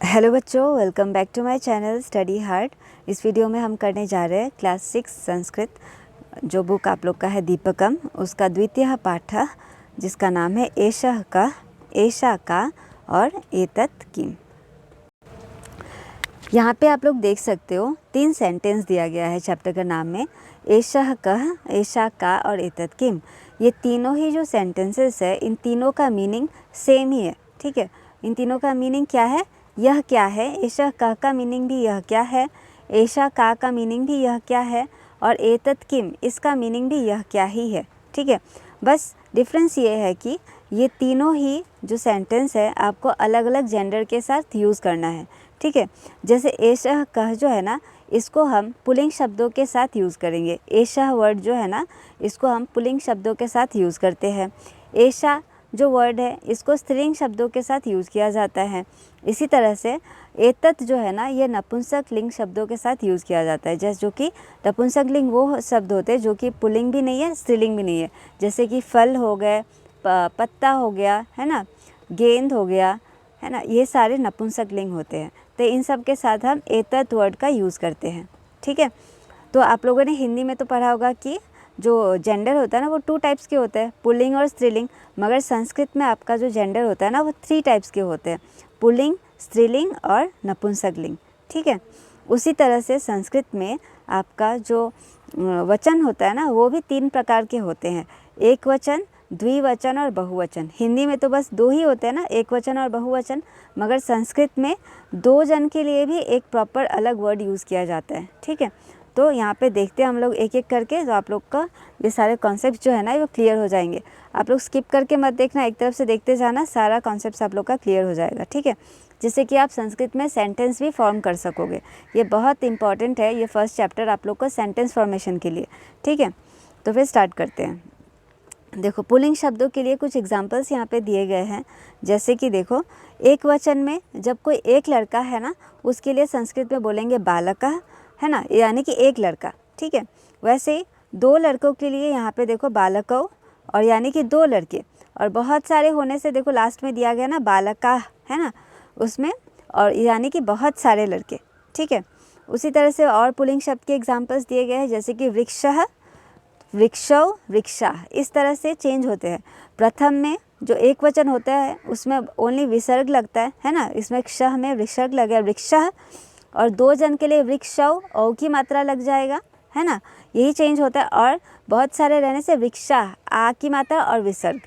Hello बच्चों, welcome back to my channel study hard. इस video में हम करने जा रहे हैं क्लास 6 संस्कृत, जो बुक आप लोग का है दीपकम, उसका द्वितीय पाठ जिसका नाम है एषा का और एतत् किम। यहाँ पे आप लोग देख सकते हो 3 सेंटेंस दिया गया है चैप्टर का नाम में, एषः कः, एषा का और एतत् किम। ये तीनों ही जो सेंटेंसेस है, इन तीनों का मीनिंग सेम ही है। ठीक है, इन तीनों का मीनिंग क्या है, यह क्या है। एषः कः का मीनिंग भी यह क्या है, एषा का मीनिंग भी यह क्या है, और एतत् किम इसका मीनिंग भी यह क्या ही है। ठीक है, बस डिफरेंस ये है कि ये तीनों ही जो सेंटेंस है आपको अलग अलग जेंडर के साथ यूज़ करना है। ठीक है, जैसे एषः कः जो है ना, इसको हम पुल्लिंग शब्दों के साथ यूज़ करेंगे। एषः वर्ड जो है ना, इसको हम पुल्लिंग शब्दों के साथ यूज़ करते हैं। एषा जो वर्ड है, इसको स्त्रीलिंग शब्दों के साथ यूज़ किया जाता है। इसी तरह से एतत् जो है ना, ये नपुंसक लिंग शब्दों के साथ यूज़ किया जाता है। जैसे जो कि नपुंसक लिंग वो शब्द होते हैं जो कि पुल्लिंग भी नहीं है, स्त्रीलिंग भी नहीं है। जैसे कि फल हो गए, पत्ता हो गया, है ना, गेंद हो गया, है ना, ये सारे नपुंसक लिंग होते हैं। तो इन सब के साथ हम एतत् वर्ड का यूज़ करते हैं। ठीक है, तो आप लोगों ने हिंदी में तो पढ़ा होगा कि जो जेंडर होता है ना, वो 2 टाइप्स के होते हैं, पुल्लिंग और स्त्रीलिंग। मगर संस्कृत में आपका जो जेंडर होता है ना, वो 3 टाइप्स के होते हैं, पुल्लिंग, स्त्रीलिंग और नपुंसक लिंग। ठीक है, उसी तरह से संस्कृत में आपका जो वचन होता है ना, वो भी 3 प्रकार के होते हैं, एक वचन, द्विवचन और बहुवचन। हिंदी में तो बस 2 ही होते हैं ना, एक वचन और बहुवचन, मगर संस्कृत में 2 जन के लिए भी एक प्रॉपर अलग वर्ड यूज़ किया जाता है। ठीक है, तो यहाँ पे देखते हैं हम लोग एक एक करके, तो आप लोग का ये सारे कॉन्सेप्ट जो है ना, वो क्लियर हो जाएंगे। आप लोग स्किप करके मत देखना, एक तरफ से देखते जाना, सारा कॉन्सेप्ट आप लोग का क्लियर हो जाएगा। ठीक है, जिससे कि आप संस्कृत में सेंटेंस भी फॉर्म कर सकोगे। ये बहुत इंपॉर्टेंट है, ये फर्स्ट चैप्टर आप लोग का सेंटेंस फॉर्मेशन के लिए। ठीक है, तो फिर स्टार्ट करते हैं। देखो, पुल्लिंग शब्दों के लिए कुछ एग्जाम्पल्स यहाँ पे दिए गए हैं। जैसे कि देखो, एक वचन में जब कोई एक लड़का है ना, उसके लिए संस्कृत में बोलेंगे बालकः, है ना, यानी कि एक लड़का। ठीक है, वैसे ही 2 लड़कों के लिए यहाँ पे देखो बालकौ, और यानी कि 2 लड़के। और बहुत सारे होने से देखो लास्ट में दिया गया ना बालका, है ना, उसमें, और यानी कि बहुत सारे लड़के। ठीक है, उसी तरह से और पुल्लिंग शब्द के एग्जाम्पल्स दिए गए हैं, जैसे कि वृक्षः, वृक्षौ, वृक्षा, इस तरह से चेंज होते हैं। प्रथम में जो एक वचन होता है उसमें ओनली विसर्ग लगता है ना, इसमें क्षः में विसर्ग लग गया वृक्षः, और 2 जन के लिए वृक्षौ, औ की मात्रा लग जाएगा, है ना, यही चेंज होता है। और बहुत सारे रहने से वृक्षा, आ की मात्रा और विसर्ग,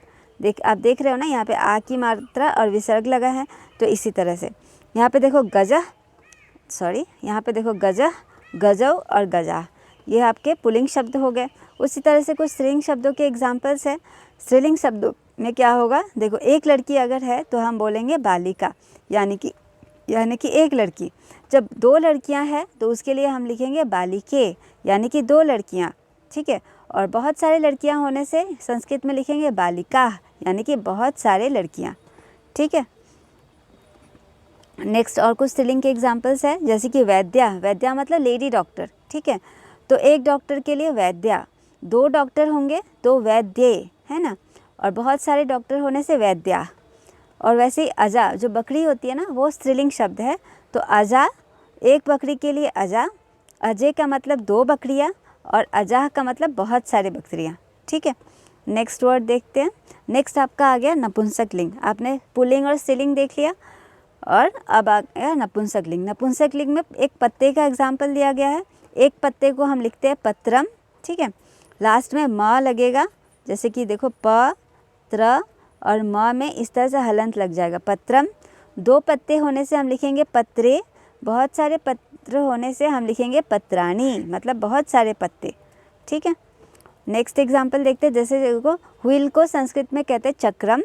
आप देख रहे हो ना, यहाँ पे आ की मात्रा और विसर्ग लगा है। तो इसी तरह से यहाँ पे देखो गजः, गजौ और गजा, ये आपके पुल्लिंग शब्द हो गए। उसी तरह से कुछ स्त्रीलिंग शब्दों के एग्जाम्पल्स हैं। स्त्रीलिंग शब्दों में क्या होगा, देखो, एक लड़की अगर है तो हम बोलेंगे बालिका, यानी कि एक लड़की। जब 2 लड़कियां हैं तो उसके लिए हम लिखेंगे बालिके, यानी कि 2 लड़कियां। ठीक है, और बहुत सारे लड़कियां होने से संस्कृत में लिखेंगे बालिका, यानी कि बहुत सारे लड़कियां। ठीक है, नेक्स्ट और कुछ स्त्रीलिंग के एग्जाम्पल्स है, जैसे कि वैद्या मतलब लेडी डॉक्टर। ठीक है, तो एक डॉक्टर के लिए वैद्या, 2 डॉक्टर होंगे तो वैद्ये, है ना, और बहुत सारे डॉक्टर होने से वैद्या। और वैसे ही अजा, जो बकरी होती है ना, वो स्त्रीलिंग शब्द है, तो अजा, एक बकरी के लिए अजा, अजय का मतलब 2 बकरियां, और अजाह का मतलब बहुत सारे बकरियां। ठीक है, नेक्स्ट वर्ड देखते हैं। नेक्स्ट आपका आ गया नपुंसक लिंग। आपने पुल्लिंग और स्त्रीलिंग देख लिया, और अब आ गया नपुंसक लिंग। नपुंसक लिंग में एक पत्ते का एग्जाम्पल दिया गया है। एक पत्ते को हम लिखते हैं पत्रम। ठीक है, लास्ट में म लगेगा, जैसे कि देखो प, त्र और म में इस तरह से हलंत लग जाएगा, पत्रम। 2 पत्ते होने से हम लिखेंगे पत्रे, बहुत सारे पत्र होने से हम लिखेंगे पत्राणी, मतलब बहुत सारे पत्ते। ठीक है, नेक्स्ट एग्जाम्पल देखते हैं। जैसे देखो, व्हील को संस्कृत में कहते हैं चक्रम,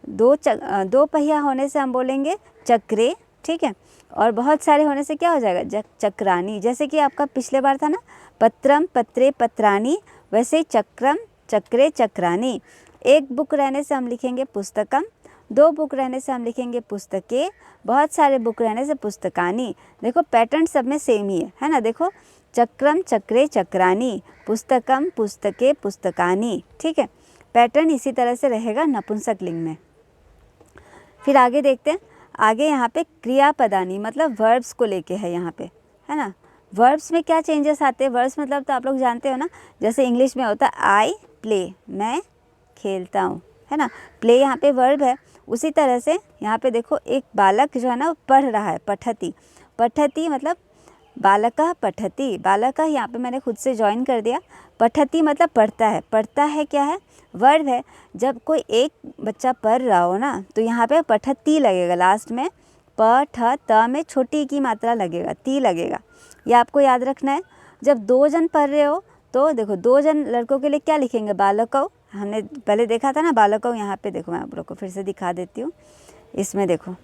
2 पहिया होने से हम बोलेंगे चक्रे। ठीक है, और बहुत सारे होने से क्या हो जाएगा, चक्रानी। जैसे कि आपका पिछले बार था ना, पत्रम, पत्रे, पत्राणी, वैसे ही चक्रम, चक्रे, चक्रानी। एक बुक रहने से हम लिखेंगे पुस्तकम, 2 बुक रहने से हम लिखेंगे पुस्तके, बहुत सारे बुक रहने से पुस्तकानी। देखो पैटर्न सब में सेम ही है ना, देखो चक्रम, चक्रे, चक्रानी, पुस्तकम, पुस्तके, पुस्तकानी। ठीक है, पैटर्न इसी तरह से रहेगा नपुंसक लिंग में। फिर आगे देखते हैं। आगे यहाँ पे क्रियापदानी मतलब वर्ब्स को लेके है यहाँ पे, है ना। वर्ब्स में क्या चेंजेस आते हैं, वर्ब्स मतलब तो आप लोग जानते हो ना, जैसे इंग्लिश में होता है आई प्ले, मैं खेलता हूँ, है ना। प्ले यहाँ पे वर्ब है। उसी तरह से यहाँ पे देखो एक बालक जो है ना वो पढ़ रहा है, पठती। पठती मतलब बालकः पठती, बालकः यहाँ पे मैंने खुद से ज्वाइन कर दिया। पठती मतलब पढ़ता है, पढ़ता है क्या है, वर्ब है। जब कोई एक बच्चा पढ़ रहा हो ना तो यहाँ पे पठती लगेगा, लास्ट में प ठ त में छोटी की मात्रा लगेगा, ती लगेगा। ये आपको याद रखना है। जब 2 जन पढ़ रहे हो तो देखो 2 जन लड़कों के लिए क्या लिखेंगे, बालकौ। हमने पहले देखा था ना बालकौ, यहाँ पे देखो मैं आप लोग को फिर से दिखा देती हूँ। इसमें देखो,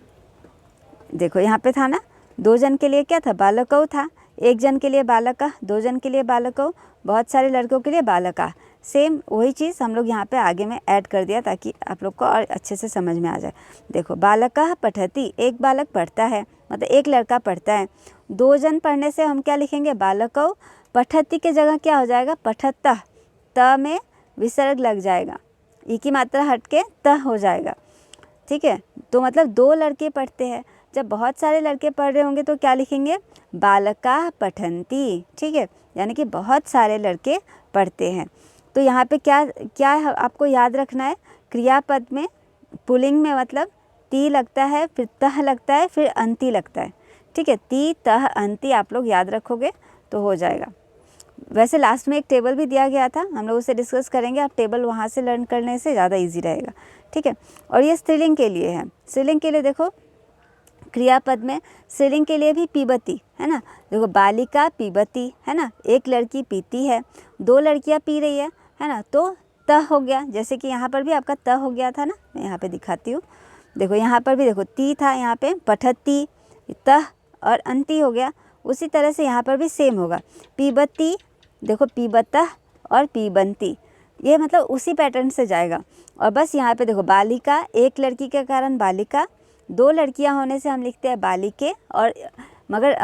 देखो यहाँ पे था ना 2 जन के लिए क्या था, बालकौ था। 1 जन के लिए बालका, 2 जन के लिए बालकौ, बहुत सारे लड़कों के लिए बालका। सेम वही चीज़ हम लोग यहाँ पे आगे में ऐड कर दिया ताकि आप लोग को और अच्छे से समझ में आ जाए। देखो बालकः पठति, एक बालक पढ़ता है, मतलब एक लड़का पढ़ता है। 2 जन पढ़ने से हम क्या लिखेंगे, बालकौ। पठति के जगह क्या हो जाएगा, पठतः, त में विसर्ग लग जाएगा, ई की मात्रा हट के त हो जाएगा, ठीक है। तो मतलब 2 लड़के पढ़ते हैं। जब बहुत सारे लड़के पढ़ रहे होंगे तो क्या लिखेंगे, बालकाः पठन्ति, ठीक है, यानी कि बहुत सारे लड़के पढ़ते हैं। तो यहाँ पे क्या क्या आपको याद रखना है, क्रियापद में पुल्लिंग में मतलब ती लगता है, फिर तह लगता है, फिर अंति लगता है, ठीक है। ती तह अंति आप लोग याद रखोगे तो हो जाएगा। वैसे लास्ट में एक टेबल भी दिया गया था, हम लोग उसे डिस्कस करेंगे। आप टेबल वहाँ से लर्न करने से ज़्यादा इजी रहेगा, ठीक है। और ये स्त्रीलिंग के लिए है। स्त्रीलिंग के लिए देखो क्रियापद में स्त्रीलिंग के लिए भी पीबती, है ना। देखो बालिका पीबती, है ना, एक लड़की पीती है, 2 लड़कियां पी रही है ना, तो त हो गया। जैसे कि यहाँ पर भी आपका त हो गया था ना, मैं यहाँ पे दिखाती हूँ। देखो यहाँ पर भी देखो ती था, यहाँ पे पठती, तह और अंति हो गया। उसी तरह से यहाँ पर भी सेम होगा, पीबती, देखो पीबतः और पीबंती, ये मतलब उसी पैटर्न से जाएगा। और बस यहाँ पे देखो बालिका, एक लड़की के कारण बालिका, 2 लड़कियां होने से हम लिखते हैं बालिके, और मगर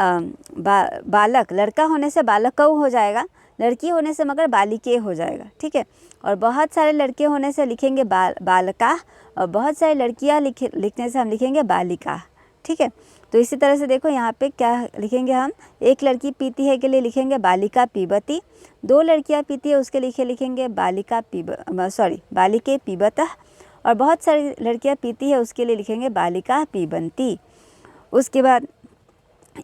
बालक लड़का होने से बालकौ हो जाएगा, लड़की होने से मगर बालिके हो जाएगा, ठीक है। और बहुत सारे लड़के होने से लिखेंगे बालका, और बहुत सारी लड़कियां लिखने से हम लिखेंगे बालिका, ठीक है। तो इसी तरह से देखो यहाँ पे क्या लिखेंगे हम, एक लड़की पीती है के लिए लिखेंगे बालिका पीबती, 2 लड़कियाँ पीती है उसके लिए लिखेंगे बालिका बालिके पीबतः, और बहुत सारी लड़कियाँ पीती है उसके लिए लिखेंगे बालिका पीबंती। उसके बाद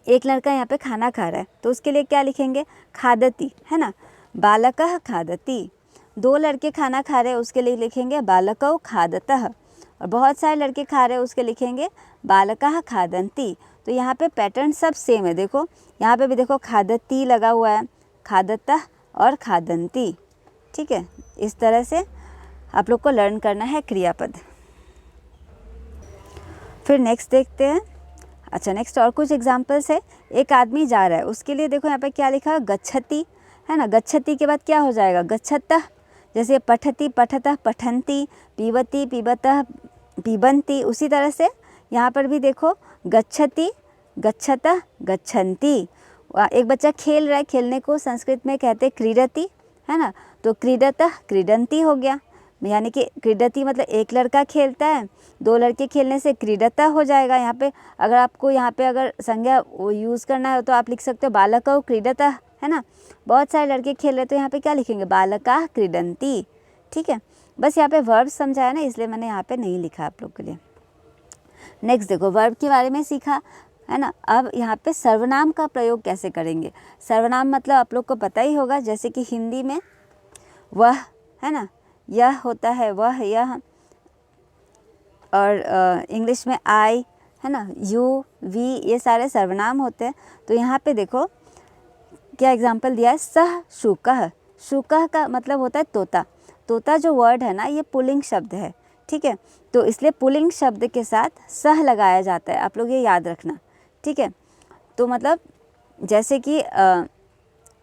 एक लड़का यहाँ पे खाना खा रहा है तो उसके लिए क्या लिखेंगे, खादती, है ना, बालकः खादति। 2 लड़के खाना खा रहे हैं उसके लिए लिखेंगे बालकौ खादतः, और बहुत सारे लड़के खा रहे हैं उसके लिखेंगे बालकाः खादन्ति। तो यहाँ पे पैटर्न सब सेम है। देखो यहाँ पे भी देखो खादती लगा हुआ है, खादतः और खादन्ति, ठीक है। इस तरह से आप लोग को लर्न करना है क्रियापद। फिर नेक्स्ट देखते हैं। अच्छा नेक्स्ट और कुछ एग्जाम्पल्स है। एक आदमी जा रहा है, उसके लिए देखो यहाँ पे क्या लिखा है, गच्छति, है ना। गच्छति के बाद क्या हो जाएगा, गच्छतः, जैसे पठति पठतः पठन्ति, पीबती पीबतः पीबन्ति। उसी तरह से यहाँ पर भी देखो गच्छति गच्छतः गच्छन्ति। एक बच्चा खेल रहा है, खेलने को संस्कृत में कहते हैं क्रीडति, है ना, तो क्रीडतः क्रीडन्ति हो गया, यानी कि क्रीडति मतलब एक लड़का खेलता है, 2 लड़के खेलने से क्रीडता हो जाएगा। यहाँ पे अगर आपको यहाँ पे अगर संज्ञा यूज़ करना है तो आप लिख सकते हो बालकौ क्रीडता, है ना। बहुत सारे लड़के खेल रहे तो यहाँ पे क्या लिखेंगे, बालकाः क्रीडन्ति, ठीक है। बस यहाँ पे वर्ब समझाया ना, इसलिए मैंने यहाँ पे नहीं लिखा आप लोग के लिए। नेक्स्ट देखो वर्ब के बारे में सीखा, है ना। अब यहाँ पे सर्वनाम का प्रयोग कैसे करेंगे। सर्वनाम मतलब आप लोग को पता ही होगा, जैसे कि हिंदी में वह, है ना, यह होता है, वह यह, और इंग्लिश में आई, है ना, यू वी, ये सारे सर्वनाम होते हैं। तो यहाँ पे देखो क्या एग्जाम्पल दिया है, सह शुकः। शुकः का मतलब होता है तोता। तोता जो वर्ड है ना ये पुल्लिंग शब्द है, ठीक है, तो इसलिए पुल्लिंग शब्द के साथ सह लगाया जाता है, आप लोग ये याद रखना, ठीक है। तो मतलब जैसे कि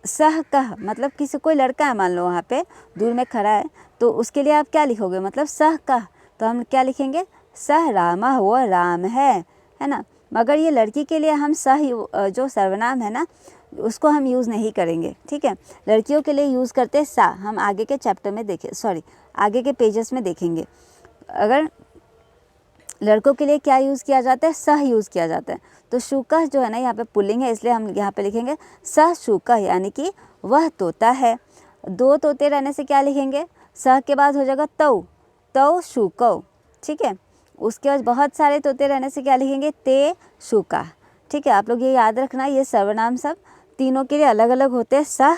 सह कह मतलब किसी कोई लड़का है, मान लो वहाँ पे दूर में खड़ा है, तो उसके लिए आप क्या लिखोगे, मतलब सह कह, तो हम क्या लिखेंगे, सह रामः, वो राम है ना। मगर ये लड़की के लिए हम सह जो सर्वनाम है ना उसको हम यूज़ नहीं करेंगे, ठीक है। लड़कियों के लिए यूज़ करते हैं सा, हम आगे के चैप्टर में देखें, आगे के पेजेस में देखेंगे। अगर लड़कों के लिए क्या यूज़ किया जाता है, सह यूज़ किया जाता है। तो शुकः जो है ना यहाँ पे पुल्लिंग है, इसलिए हम यहाँ पे लिखेंगे सह शुकः, यानी कि वह तोता है। दो तोते रहने से क्या लिखेंगे, सह के बाद हो जाएगा तौ, तौ शुकौ, ठीक है। उसके बाद बहुत सारे तोते रहने से क्या लिखेंगे, ते शुका, ठीक है। आप लोग ये याद रखना, ये सर्वनाम सब तीनों के लिए अलग अलग होते हैं, सह,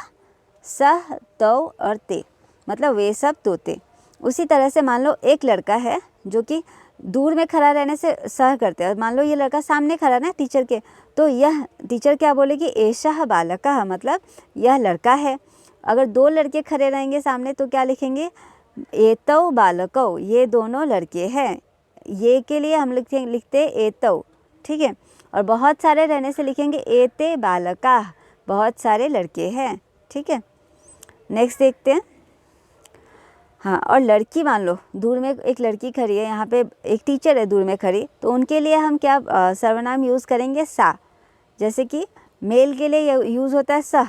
सह, तौ और ते, मतलब वे सब तोते। उसी तरह से मान लो एक लड़का है जो कि दूर में खड़ा रहने से सह करते हैं। मान लो ये लड़का सामने खड़ा है टीचर के, तो यह टीचर क्या बोलेगी, एषः बालकः, मतलब यह लड़का है। अगर दो लड़के खड़े रहेंगे सामने तो क्या लिखेंगे, एतौ बालकौ, ये दोनों लड़के हैं। ये के लिए हम लिखते एतौ, ठीक है। और बहुत सारे रहने से लिखेंगे एते बालकाः, बहुत सारे लड़के हैं, ठीक है। नेक्स्ट देखते हैं। हाँ, और लड़की मान लो दूर में एक लड़की खड़ी है, यहाँ पे एक टीचर है दूर में खड़ी, तो उनके लिए हम क्या सर्वनाम यूज़ करेंगे, सा। जैसे कि मेल के लिए यूज़ होता है सह,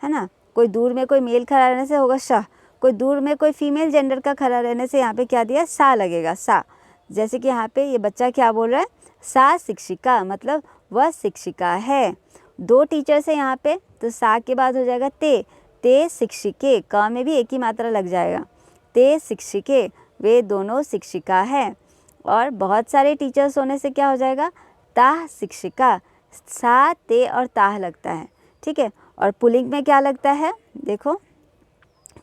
है ना। कोई दूर में कोई मेल खड़ा रहने से होगा शह, कोई दूर में कोई फीमेल जेंडर का खड़ा रहने से यहाँ पे क्या दिया, सा लगेगा, सा। जैसे कि यहाँ पे ये बच्चा क्या बोल रहा है, सा शिक्षिका, मतलब वह शिक्षिका है। दो टीचर्स है यहाँ पे, तो सा के बाद हो जाएगा ते, ते शिक्षिके, क में भी एक ही मात्रा लग जाएगा, ते शिक्षिके, वे दोनों शिक्षिका है। और बहुत सारे टीचर्स होने से क्या हो जाएगा, ताह शिक्षिका, सा ते और ताह लगता है, ठीक है। और पुल्लिंग में क्या लगता है, देखो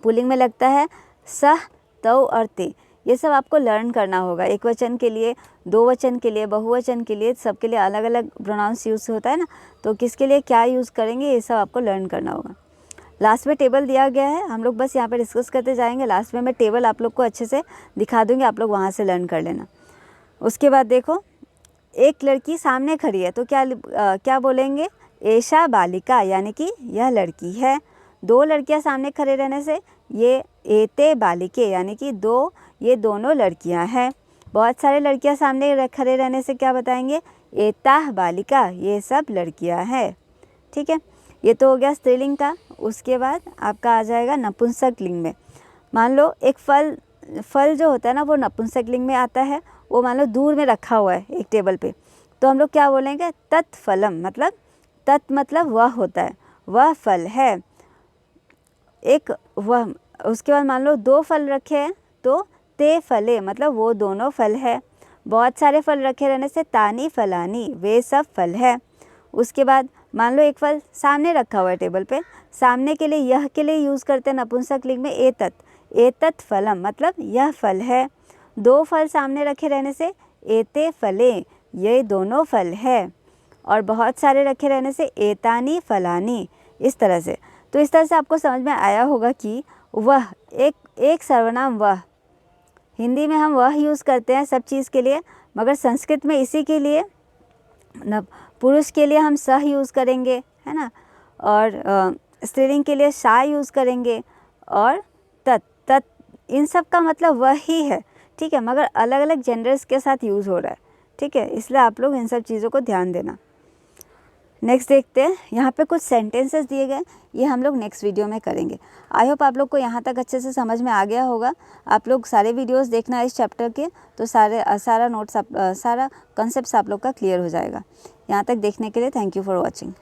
पुल्लिंग में लगता है सह, तौ और ते। ये सब आपको लर्न करना होगा। एक वचन के लिए, दो वचन के लिए, बहुवचन के लिए, सबके लिए अलग अलग प्रोनाउंस यूज़ होता है ना, तो किसके लिए क्या यूज़ करेंगे ये सब आपको लर्न करना होगा। लास्ट में टेबल दिया गया है, हम लोग बस यहाँ पे डिस्कस करते जाएंगे। लास्ट में मैं टेबल आप लोग को अच्छे से दिखा दूँगी, आप लोग वहाँ से लर्न कर लेना। उसके बाद देखो, एक लड़की सामने खड़ी है तो क्या बोलेंगे, एषा बालिका, यानी कि यह लड़की है। दो लड़कियां सामने खड़े रहने से ये एते बालिके, यानी कि दो, ये दोनों लड़कियां हैं। बहुत सारे लड़कियां सामने खड़े रहने से क्या बताएंगे, एताह बालिका, ये सब लड़कियां हैं, ठीक है। ये तो हो गया स्त्रीलिंग का। उसके बाद आपका आ जाएगा नपुंसक लिंग में। मान लो एक फल जो होता है ना वो नपुंसक लिंग में आता है, वो मान लो दूर में रखा हुआ है एक टेबल पे, तो हम लोग क्या बोलेंगे, तत्फलम, मतलब तत् मतलब वह होता है, वह फल है एक वह। उसके बाद मान लो दो फल रखे हैं तो ते फले, मतलब वो दोनों फल है। बहुत सारे फल रखे रहने से तानी फलानी, वे सब फल है। उसके बाद मान लो एक फल सामने रखा हुआ है टेबल पे, सामने के लिए यह के लिए यूज़ करते हैं नपुंसक लिंग में एतत्, एतत् फलम, मतलब यह फल है। दो फल सामने रखे रहने से एते फले, ये दोनों फल है। और बहुत सारे रखे रहने से एतानी फलानी, इस तरह से। तो इस तरह से आपको समझ में आया होगा कि वह एक सर्वनाम वह, हिंदी में हम वह यूज़ करते हैं सब चीज़ के लिए, मगर संस्कृत में इसी के लिए पुरुष के लिए हम सह यूज़ करेंगे, है ना। और स्त्रीलिंग के लिए सा यूज़ करेंगे, और तत्, इन सब का मतलब वह ही है, ठीक है, मगर अलग अलग जेंडर्स के साथ यूज़ हो रहा है, ठीक है। इसलिए आप लोग इन सब चीज़ों को ध्यान देना। नेक्स्ट देखते हैं, यहाँ पे कुछ सेंटेंसेस दिए गए, ये हम लोग नेक्स्ट वीडियो में करेंगे। आई होप आप लोग को यहाँ तक अच्छे से समझ में आ गया होगा। आप लोग सारे वीडियोस देखना इस चैप्टर के, तो सारा नोट्स सारा कॉन्सेप्ट्स आप लोग का क्लियर हो जाएगा। यहाँ तक देखने के लिए थैंक यू फॉर वॉचिंग।